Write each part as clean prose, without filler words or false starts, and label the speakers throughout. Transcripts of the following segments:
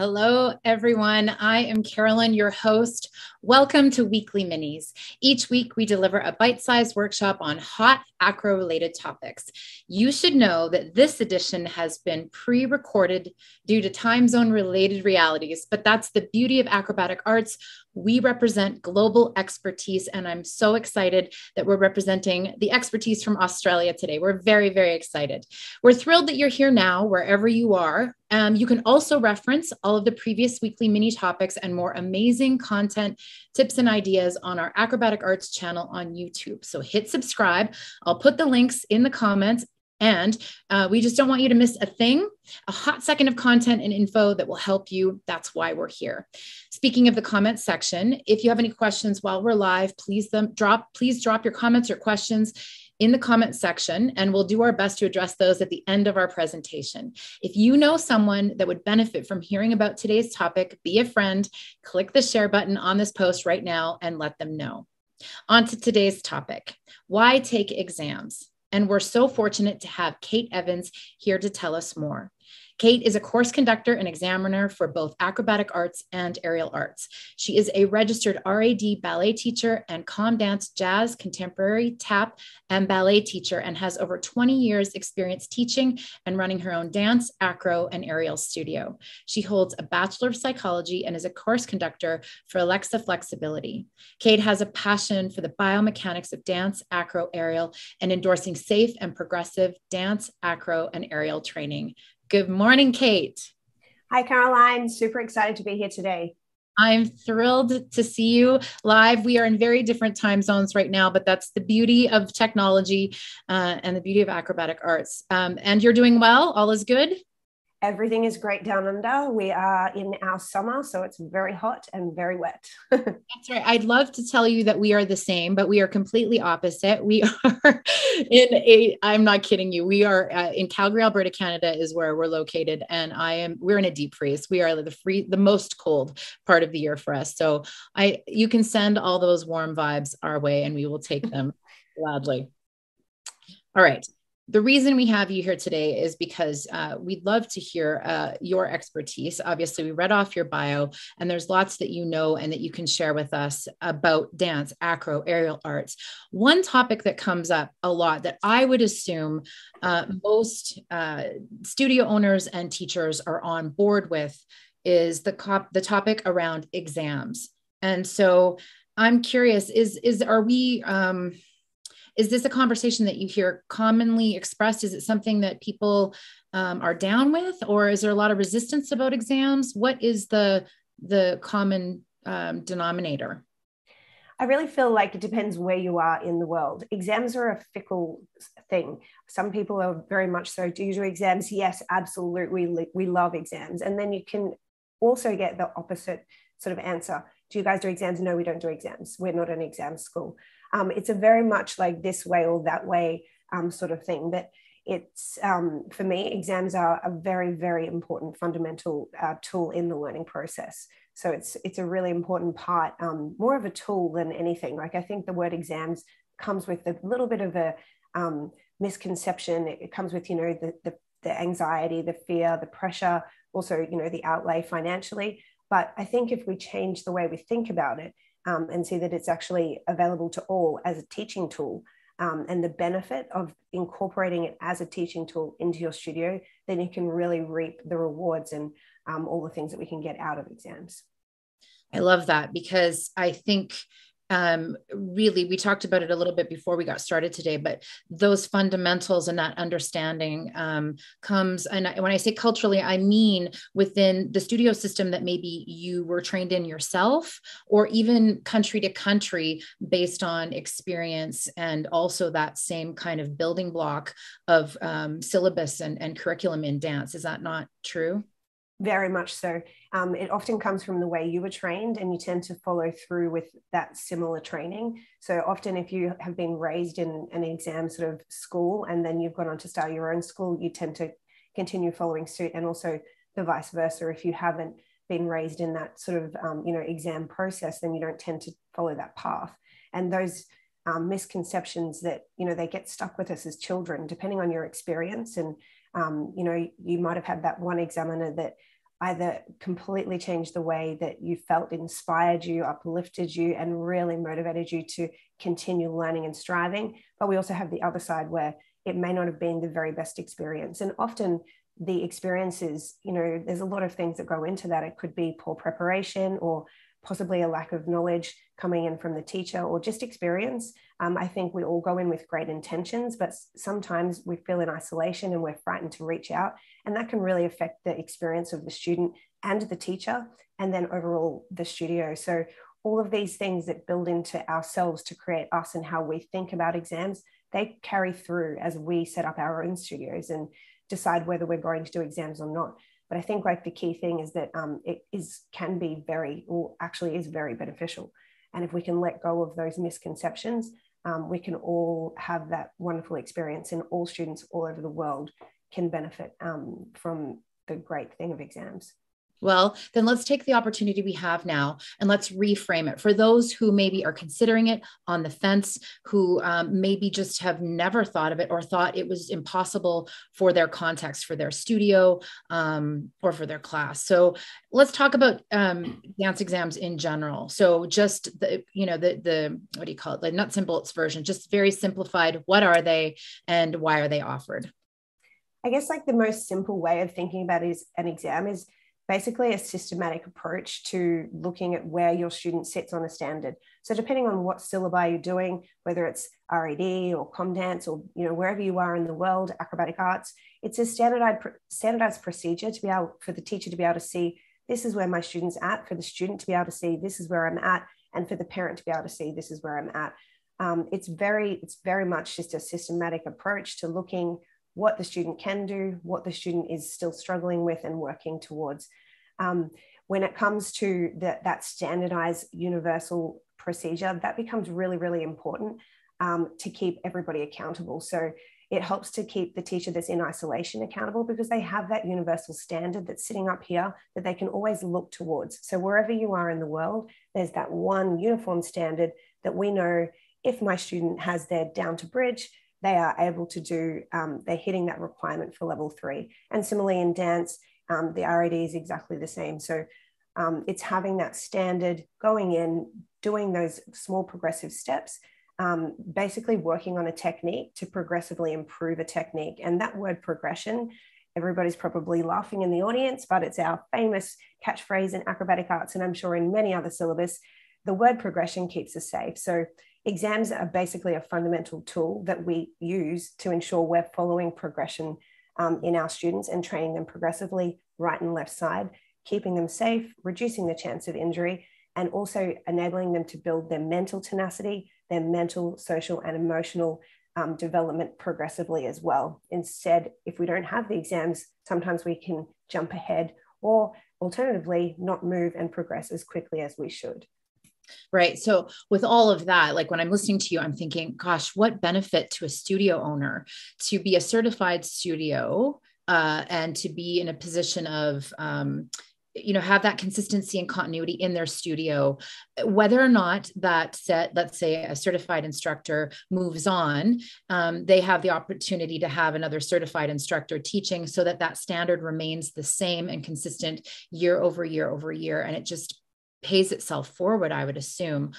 Speaker 1: Hello, everyone. I am Carolyn, your host. Welcome to Weekly Minis. Each week, we deliver a bite-sized workshop on hot acro-related topics. You should know that this edition has been pre-recorded due to time zone-related realities, but that's the beauty of acrobatic arts. We represent global expertise, and I'm so excited that we're representing the expertise from Australia today. We're very, very excited. We're thrilled that you're here now, wherever you are. You can also reference all of the previous weekly mini topics and more amazing content, tips, and ideas on our Acrobatic Arts channel on YouTube. So hit subscribe. I'll put the links in the comments. And we just don't want you to miss a thing, a hot second of content and info that will help you. That's why we're here. Speaking of the comments section, if you have any questions while we're live, please drop your comments or questions in the comment section, and we'll do our best to address those at the end of our presentation. If you know someone that would benefit from hearing about today's topic, be a friend, click the share button on this post right now and let them know. On to today's topic, why take exams? And we're so fortunate to have Kate Evans here to tell us more. Kate is a course conductor and examiner for both acrobatic arts and aerial arts. She is a registered RAD ballet teacher and comm dance, jazz, contemporary, tap, and ballet teacher, and has over 20 years experience teaching and running her own dance, acro, and aerial studio. She holds a Bachelor of Psychology and is a course conductor for Alexa Flexibility. Kate has a passion for the biomechanics of dance, acro, aerial, and endorsing safe and progressive dance, acro, and aerial training. Good morning, Kate.
Speaker 2: Hi, Caroline. Super excited to be here today.
Speaker 1: I'm thrilled to see you live. We are in very different time zones right now, but that's the beauty of technology and the beauty of acrobatic arts. And you're doing well? All is good?
Speaker 2: Everything is great down under. We are in our summer, so it's very hot and very wet.
Speaker 1: That's right. I'd love to tell you that we are the same, but we are completely opposite. We are I'm not kidding you. We are in Calgary, Alberta, Canada is where we're located. And we're in a deep freeze. We are the most cold part of the year for us. So you can send all those warm vibes our way and we will take them gladly. All right. The reason we have you here today is because we'd love to hear your expertise. Obviously, we read off your bio, and there's lots that you know and that you can share with us about dance, acro, aerial arts. One topic that comes up a lot that I would assume most studio owners and teachers are on board with is the topic around exams. And so I'm curious, is this a conversation that you hear commonly expressed? Is it something that people are down with, or is there a lot of resistance about exams? What is the common denominator?
Speaker 2: I really feel like it depends where you are in the world. Exams are a fickle thing. Some people are very much so, do you do exams? Yes, absolutely. We love exams. And then you can also get the opposite sort of answer. Do you guys do exams? No, we don't do exams. We're not an exam school. It's a very much like this way or that way sort of thing. But it's, for me, exams are a very, very important fundamental tool in the learning process. So it's a really important part, more of a tool than anything. Like I think the word exams comes with a little bit of a misconception. It comes with, the anxiety, the fear, the pressure, also, the outlay financially. But I think if we change the way we think about it, and see that it's actually available to all as a teaching tool, and the benefit of incorporating it as a teaching tool into your studio, then you can really reap the rewards and all the things that we can get out of exams.
Speaker 1: I love that because I think really, we talked about it a little bit before we got started today, but those fundamentals and that understanding comes, and when I say culturally, I mean within the studio system that maybe you were trained in yourself, or even country to country based on experience, and also that same kind of building block of syllabus and curriculum in dance. Is that not true?
Speaker 2: Very much so. It often comes from the way you were trained, and you tend to follow through with that similar training. So often if you have been raised in an exam sort of school and then you've gone on to start your own school, you tend to continue following suit, and also the vice versa. If you haven't been raised in that sort of exam process, then you don't tend to follow that path. And those misconceptions that they get stuck with us as children, depending on your experience. And you might have had that one examiner that either completely changed the way that you felt, inspired you, uplifted you, and really motivated you to continue learning and striving. But we also have the other side where it may not have been the very best experience. And often the experiences, there's a lot of things that go into that. It could be poor preparation, or possibly a lack of knowledge coming in from the teacher, or just experience. I think we all go in with great intentions, but sometimes we feel in isolation and we're frightened to reach out. And that can really affect the experience of the student and the teacher, and then overall the studio. So all of these things that build into ourselves to create us and how we think about exams, they carry through as we set up our own studios and decide whether we're going to do exams or not. But I think the key thing is that can be very, or actually is very beneficial. And if we can let go of those misconceptions, we can all have that wonderful experience, and all students all over the world can benefit from the great thing of exams.
Speaker 1: Well, then let's take the opportunity we have now and let's reframe it for those who maybe are considering it, on the fence, who maybe just have never thought of it or thought it was impossible for their context, for their studio, or for their class. So let's talk about dance exams in general. So just the what do you call it? The nuts and bolts version, just very simplified. What are they and why are they offered?
Speaker 2: I guess the most simple way of thinking about an exam is basically a systematic approach to looking at where your student sits on a standard. So depending on what syllabi you're doing, whether it's RED or ComDance, or wherever you are in the world, acrobatic arts, it's a standardized procedure to be able for the teacher to be able to see, this is where my student's at, for the student to be able to see, this is where I'm at, and for the parent to be able to see, this is where I'm at. It's very much just a systematic approach to looking what the student can do, what the student is still struggling with and working towards. When it comes to that standardized universal procedure, that becomes really, really important to keep everybody accountable. So it helps to keep the teacher that's in isolation accountable, because they have that universal standard that's sitting up here that they can always look towards. So wherever you are in the world, there's that one uniform standard that we know, if my student has their down to bridge, they are able to do, they're hitting that requirement for level 3. And similarly in dance, the RAD is exactly the same. So it's having that standard, going in, doing those small progressive steps, basically working on a technique to progressively improve a technique. And that word progression, everybody's probably laughing in the audience, but it's our famous catchphrase in acrobatic arts, and I'm sure in many other syllabus. The word progression keeps us safe. So exams are basically a fundamental tool that we use to ensure we're following progression in our students and training them progressively right and left side, keeping them safe, reducing the chance of injury, and also enabling them to build their mental tenacity, their mental, social, and emotional development progressively as well. Instead, if we don't have the exams, sometimes we can jump ahead, or alternatively, not move and progress as quickly as we should.
Speaker 1: Right. So with all of that, when I'm listening to you, I'm thinking, gosh, what benefit to a studio owner to be a certified studio and to be in a position of, have that consistency and continuity in their studio, whether or not that set, let's say a certified instructor moves on, they have the opportunity to have another certified instructor teaching, so that standard remains the same and consistent year over year over year. And it just pays itself forward, I would assume,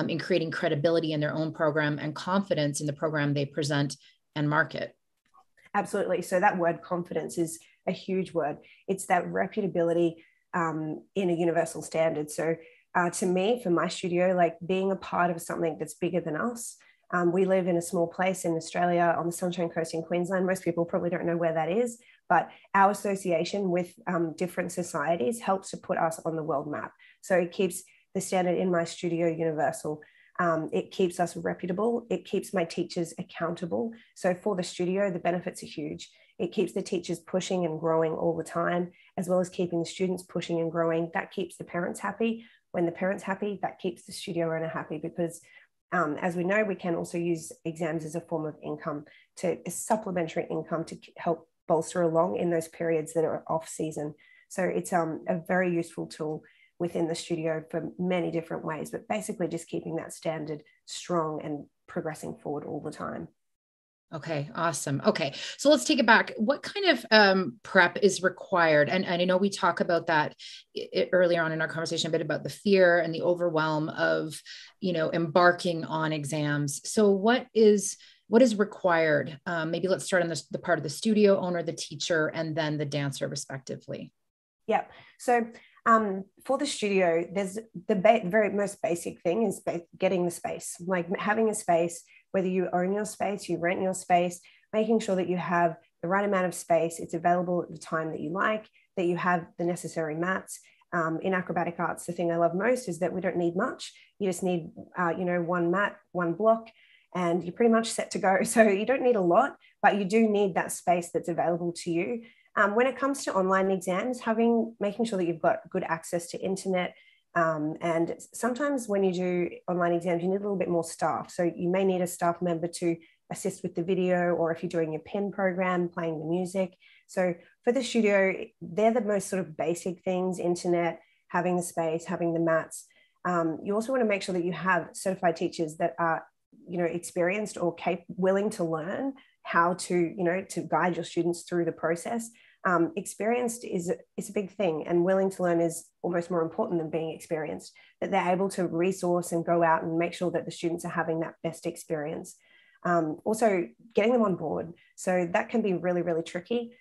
Speaker 1: in creating credibility in their own program and confidence in the program they present and market.
Speaker 2: Absolutely. So that word confidence is a huge word. It's that reputability in a universal standard. So to me, for my studio, being a part of something that's bigger than us. We live in a small place in Australia on the Sunshine Coast in Queensland. Most people probably don't know where that is, but our association with different societies helps to put us on the world map. So it keeps the standard in my studio universal. It keeps us reputable. It keeps my teachers accountable. So for the studio, the benefits are huge. It keeps the teachers pushing and growing all the time, as well as keeping the students pushing and growing. That keeps the parents happy. When the parents happy, that keeps the studio owner happy, because as we know, we can also use exams as a form of income, a supplementary income to help bolster along in those periods that are off season. So it's a very useful tool within the studio for many different ways, but basically just keeping that standard strong and progressing forward all the time.
Speaker 1: Okay, awesome. Okay, so let's take it back. What kind of prep is required? And I know we talk about that earlier on in our conversation, a bit about the fear and the overwhelm of, embarking on exams. So what is required? Maybe let's start on the part of the studio owner, the teacher, and then the dancer, respectively.
Speaker 2: Yeah. So for the studio, there's the very most basic thing is getting the space, like having a space, whether you own your space, you rent your space, making sure that you have the right amount of space, it's available at the time that you like, that you have the necessary mats. In acrobatic arts, the thing I love most is that we don't need much. You just need, one mat, one block, and you're pretty much set to go. So you don't need a lot, but you do need that space that's available to you. When it comes to online exams, making sure that you've got good access to internet. And sometimes when you do online exams, you need a little bit more staff. So you may need a staff member to assist with the video, or if you're doing your pen program, playing the music. So for the studio, they're the most sort of basic things: internet, having the space, having the mats. You also want to make sure that you have certified teachers that are, experienced or willing to learn how to guide your students through the process. Experienced is a big thing, and willing to learn is almost more important than being experienced, that they're able to resource and go out and make sure that the students are having that best experience. Also getting them on board. So that can be really, really tricky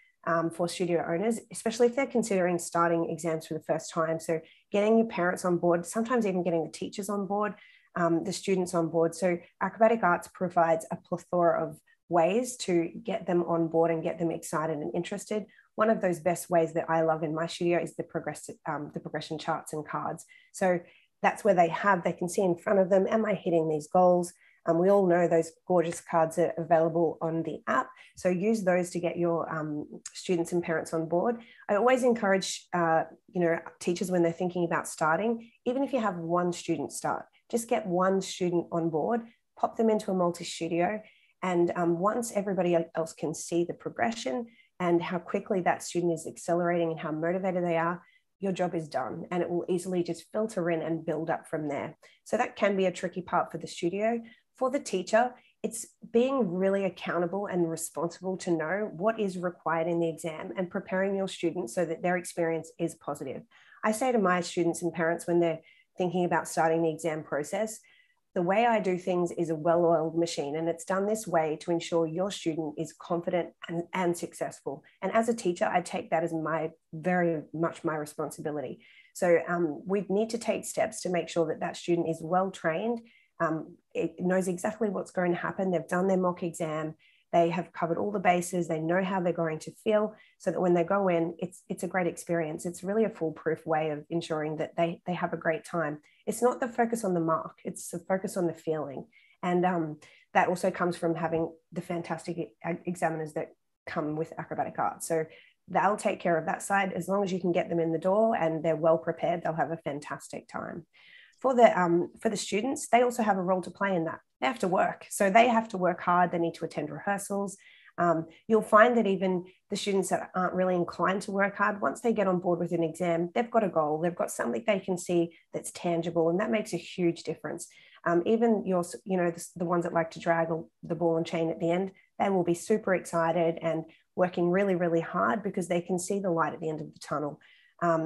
Speaker 2: for studio owners, especially if they're considering starting exams for the first time. So getting your parents on board, sometimes even getting the teachers on board, the students on board. So acrobatic arts provides a plethora of ways to get them on board and get them excited and interested. One of those best ways that I love in my studio is the progression charts and cards. So that's where they can see in front of them, am I hitting these goals? We all know those gorgeous cards are available on the app. So use those to get your students and parents on board. I always encourage, teachers when they're thinking about starting, even if you have one student start, just get one student on board, pop them into a multi-studio. And once everybody else can see the progression and how quickly that student is accelerating and how motivated they are, your job is done, and it will easily just filter in and build up from there. So that can be a tricky part for the studio. For the teacher, it's being really accountable and responsible to know what is required in the exam and preparing your students so that their experience is positive. I say to my students and parents when they're thinking about starting the exam process, the way I do things is a well-oiled machine, and it's done this way to ensure your student is confident and successful. And as a teacher, I take that as very much my responsibility. So we need to take steps to make sure that that student is well trained. It knows exactly what's going to happen. They've done their mock exam. They have covered all the bases. They know how they're going to feel, so that when they go in, it's a great experience. It's really a foolproof way of ensuring that they have a great time. It's not the focus on the mark. It's the focus on the feeling. And that also comes from having the fantastic examiners that come with acrobatic arts. So they'll take care of that side. As long as you can get them in the door and they're well prepared, they'll have a fantastic time. For the students, they also have a role to play in that. They have to work. So they have to work hard. They need to attend rehearsals. You'll find that even the students that aren't really inclined to work hard, once they get on board with an exam, they've got a goal. They've got something they can see that's tangible, and that makes a huge difference. Even the ones that like to drag the ball and chain at the end, they will be super excited and working really, really hard because they can see the light at the end of the tunnel.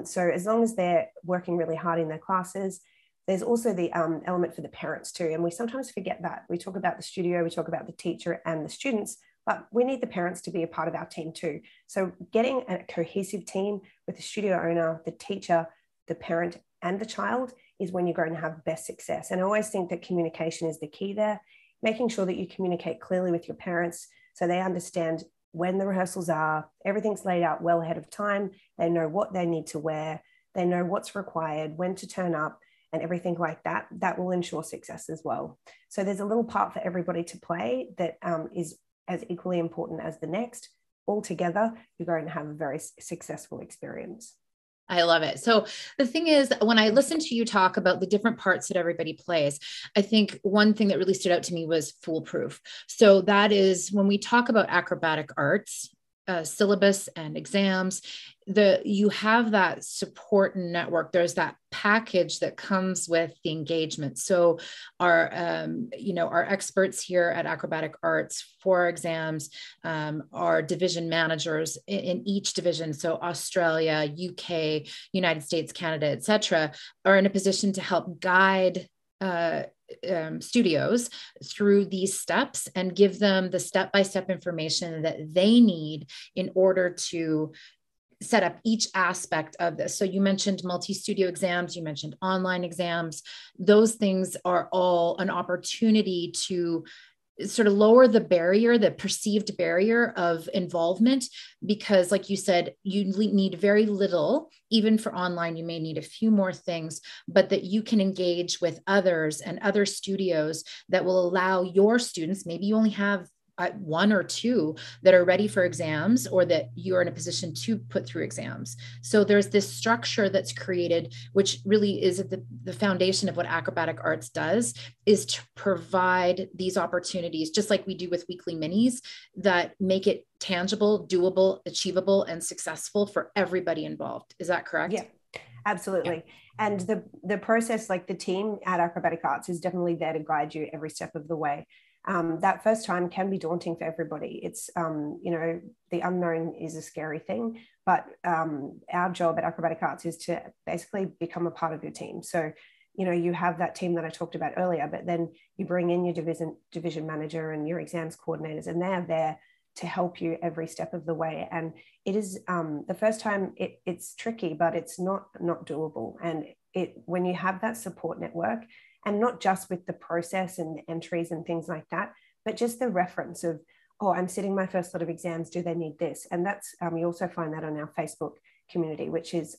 Speaker 2: So as long as they're working really hard in their classes, there's also the element for the parents too. And we sometimes forget that. We talk about the studio, we talk about the teacher and the students, but we need the parents to be a part of our team too. So getting a cohesive team with the studio owner, the teacher, the parent, and the child is when you're going to have best success. And I always think that communication is the key there, making sure that you communicate clearly with your parents so they understand when the rehearsals are, everything's laid out well ahead of time. They know what they need to wear. They know what's required, when to turn up, and everything like that. That will ensure success as well. So there's a little part for everybody to play that is as equally important as the next. Altogether, you're going to have a very successful experience.
Speaker 1: I love it. So the thing is, when I listen to you talk about the different parts that everybody plays, I think one thing that really stood out to me was foolproof. So that is when we talk about acrobatic arts, syllabus and exams, you have that support network. There's that package that comes with the engagement. So our experts here at Acrobatic Arts for exams, our division managers in each division, so Australia, UK, United States, Canada, etc., are in a position to help guide studios through these steps and give them the step-by-step information that they need in order to set up each aspect of this. So you mentioned multi-studio exams, you mentioned online exams. Those things are all an opportunity to sort of lower the barrier, the perceived barrier of involvement, because like you said, you need very little. Even for online, you may need a few more things, but that you can engage with others and other studios that will allow your students, maybe you only have one or two that are ready for exams, or that you're in a position to put through exams. So there's this structure that's created, which really is the foundation of what Acrobatic Arts does, is to provide these opportunities, just like we do with weekly minis, that make it tangible, doable, achievable, and successful for everybody involved. Is that correct?
Speaker 2: Yeah, absolutely. Yeah. And the process, like the team at Acrobatic Arts is definitely there to guide you every step of the way. That first time can be daunting for everybody. It's, the unknown is a scary thing, but our job at Acrobatic Arts is to basically become a part of your team. So, you have that team that I talked about earlier, but then you bring in your division manager and your exams coordinators, and they're there to help you every step of the way. And it is the first time it's tricky, but it's not doable. And when you have that support network, and not just with the process and the entries and things like that, but just the reference of, oh, I'm sitting my first lot of exams, do they need this? And that's, you also find that on our Facebook community, which is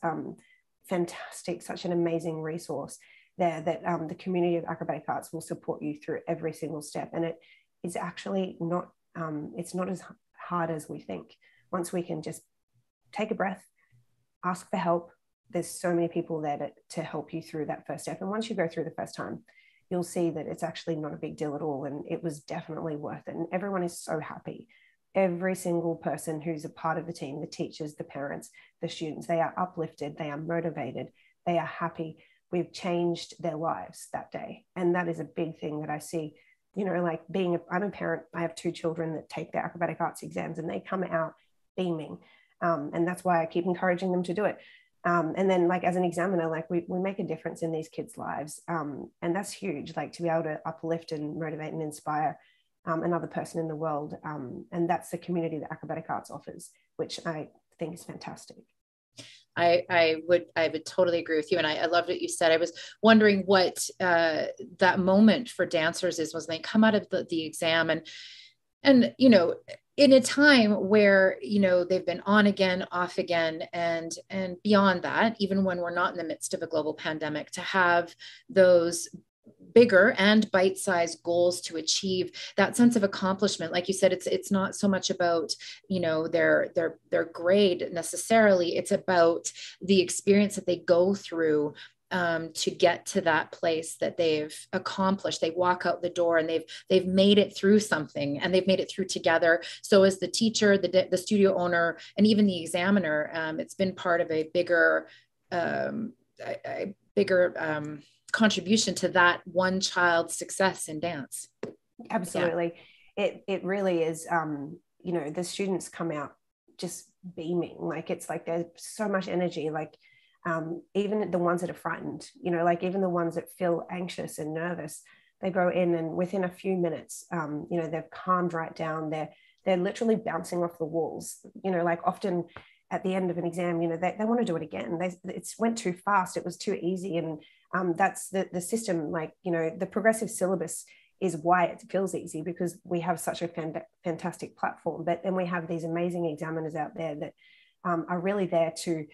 Speaker 2: fantastic, such an amazing resource there that the community of Acrobatic Arts will support you through every single step. And it is actually not, it's not as hard as we think. Once we can just take a breath, ask for help, there's so many people there to help you through that first step. And once you go through the first time, you'll see that it's actually not a big deal at all. And it was definitely worth it. And everyone is so happy. Every single person who's a part of the team, the teachers, the parents, the students, they are uplifted, they are motivated, they are happy. We've changed their lives that day. And that is a big thing that I see, like I'm a parent, I have 2 children that take their Acrobatic Arts exams, and they come out beaming. And that's why I keep encouraging them to do it. And then like as an examiner, like we make a difference in these kids' lives. And that's huge, like to be able to uplift and motivate and inspire another person in the world. And that's the community that Acrobatic Arts offers, which I think is fantastic.
Speaker 1: I would totally agree with you. And I loved what you said. I was wondering what that moment for dancers is, when they come out of the exam and in a time where, they've been on again, off again, and beyond that, even when we're not in the midst of a global pandemic, to have those bigger and bite-sized goals to achieve that sense of accomplishment. Like you said, it's not so much about, their grade necessarily. It's about the experience that they go through to get to that place that they've accomplished. They walk out the door and they've made it through something, and they've made it through together. So as the teacher, the studio owner, and even the examiner, it's been part of a bigger contribution to that one child's success in dance.
Speaker 2: Absolutely. Yeah. It really is, the students come out just beaming. Like, it's like there's so much energy, like even the ones that are frightened, like even the ones that feel anxious and nervous, they go in and within a few minutes, they've calmed right down. They're literally bouncing off the walls, like often at the end of an exam, they want to do it again. It went too fast. It was too easy. And that's the system, like, the progressive syllabus is why it feels easy, because we have such a fantastic platform. But then we have these amazing examiners out there that are really there to,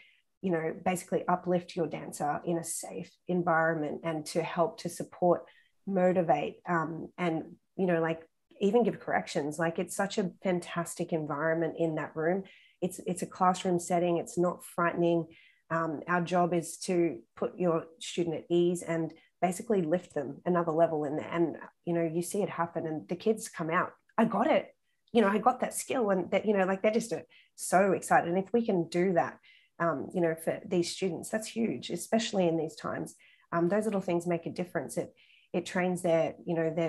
Speaker 2: basically uplift your dancer in a safe environment, and to help to support, motivate, and, like even give corrections. Like, it's such a fantastic environment in that room. It's a classroom setting. It's not frightening. Our job is to put your student at ease and basically lift them another level in there. And, you see it happen, and the kids come out, I got it. I got that skill, and that, like they're just so excited. And if we can do that, for these students, that's huge, especially in these times. Those little things make a difference. It trains their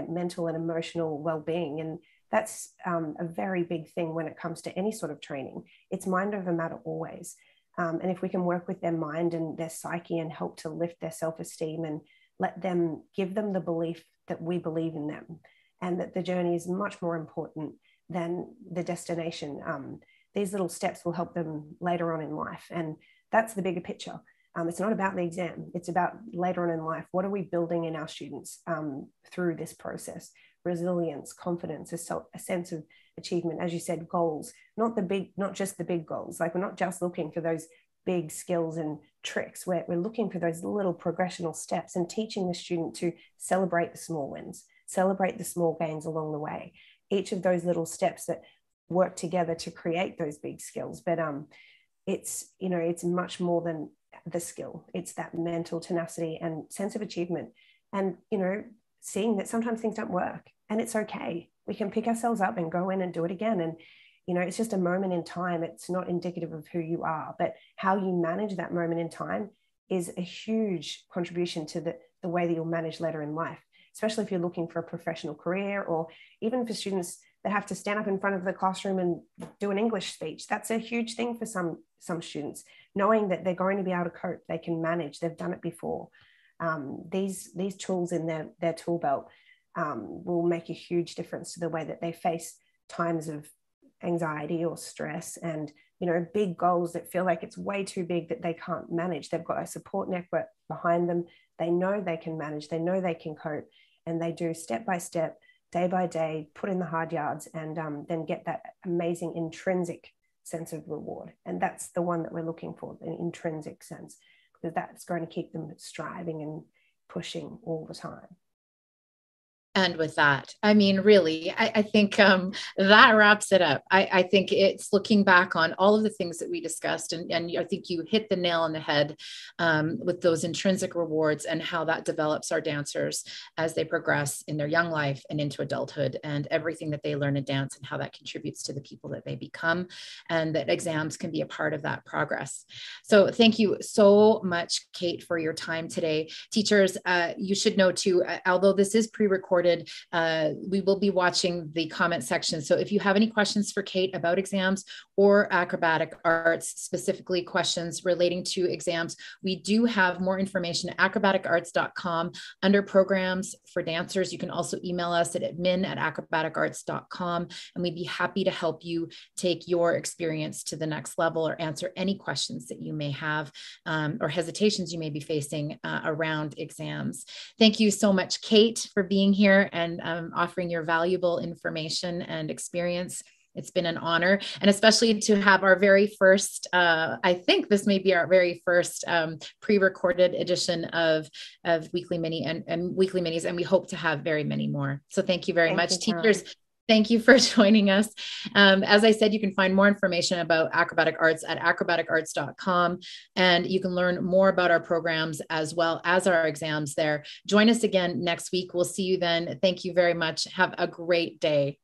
Speaker 2: mental and emotional well-being, and that's a very big thing when it comes to any sort of training. It's mind over matter always. And if we can work with their mind and their psyche and help to lift their self-esteem and give them the belief that we believe in them and that the journey is much more important than the destination. These little steps will help them later on in life. And that's the bigger picture. It's not about the exam. It's about later on in life. What are we building in our students through this process? Resilience, confidence, a sense of achievement, as you said, goals, not just the big goals. Like, we're not just looking for those big skills and tricks. We're looking for those little progressional steps and teaching the student to celebrate the small wins, celebrate the small gains along the way. Each of those little steps that work together to create those big skills. But it's much more than the skill. It's that mental tenacity and sense of achievement, and seeing that sometimes things don't work, and it's okay. We can pick ourselves up and go in and do it again. And it's just a moment in time. It's not indicative of who you are, but how you manage that moment in time is a huge contribution to the way that you'll manage later in life, especially if you're looking for a professional career, or even for students that have to stand up in front of the classroom and do an English speech. That's a huge thing for some students, knowing that they're going to be able to cope, they can manage, they've done it before. These tools in their tool belt will make a huge difference to the way that they face times of anxiety or stress, and big goals that feel like it's way too big that they can't manage. They've got a support network behind them. They know they can manage, they know they can cope, and they do step by step, day by day, put in the hard yards, and then get that amazing intrinsic sense of reward. And that's the one that we're looking for, an intrinsic sense, because that's going to keep them striving and pushing all the time.
Speaker 1: And with that, I mean, really, I think that wraps it up. I think it's looking back on all of the things that we discussed, and I think you hit the nail on the head with those intrinsic rewards and how that develops our dancers as they progress in their young life and into adulthood, and everything that they learn in dance and how that contributes to the people that they become, and that exams can be a part of that progress. So thank you so much, Kate, for your time today. Teachers, you should know too, although this is pre-recorded, we will be watching the comment section. So if you have any questions for Kate about exams or acrobatic arts, specifically questions relating to exams, we do have more information at acrobaticarts.com under programs for dancers. You can also email us at admin@acrobaticarts.com, and we'd be happy to help you take your experience to the next level or answer any questions that you may have or hesitations you may be facing around exams. Thank you so much, Kate, for being here and offering your valuable information and experience. It's been an honor, and especially to have our very first, I think this may be our very first pre-recorded edition of Weekly Mini and Weekly Minis, and we hope to have very many more. So thank you very much, teachers. Thank you for joining us. As I said, you can find more information about acrobatic arts at acrobaticarts.com, and you can learn more about our programs as well as our exams there. Join us again next week. We'll see you then. Thank you very much. Have a great day.